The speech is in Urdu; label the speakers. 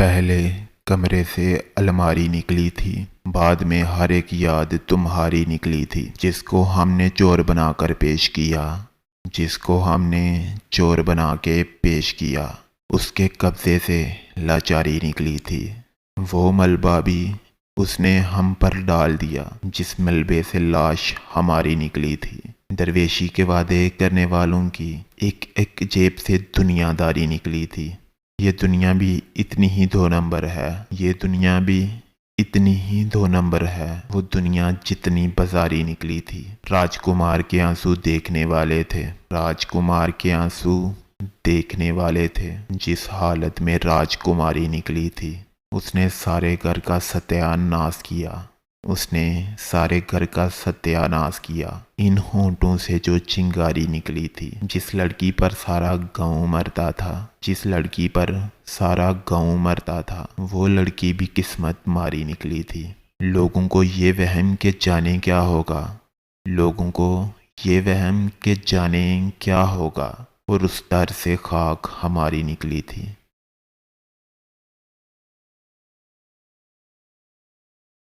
Speaker 1: پہلے کمرے سے الماری نکلی تھی، بعد میں ہر ایک یاد تمہاری نکلی تھی، جس کو ہم نے چور بنا کر پیش کیا، جس کو ہم نے چور بنا کے پیش کیا، اس کے قبضے سے لاچاری نکلی تھی۔ وہ ملبہ بھی اس نے ہم پر ڈال دیا، جس ملبے سے لاش ہماری نکلی تھی۔ درویشی کے وعدے کرنے والوں کی ایک ایک جیب سے دنیا داری نکلی تھی۔ یہ دنیا بھی اتنی ہی دو نمبر ہے، یہ دنیا بھی اتنی ہی دو نمبر ہے، وہ دنیا جتنی بازاری نکلی تھی۔ راج کمار کے آنسو دیکھنے والے تھے، راج کمار کے آنسو دیکھنے والے تھے، جس حالت میں راج کماری نکلی تھی۔ اس نے سارے گھر کا ستیہ ناش کیا، اس نے سارے گھر کا ستیہ ناش کیا۔ ان ہونٹوں سے جو چنگاری نکلی تھی، جس لڑکی پر سارا گاؤں مرتا تھا، جس لڑکی پر سارا گاؤں مرتا تھا، وہ لڑکی بھی قسمت ماری نکلی تھی۔ لوگوں کو یہ وہم کہ جانے کیا ہوگا، لوگوں کو یہ وہم کہ جانے کیا ہوگا، اور اس در سے خاک ہماری نکلی تھی۔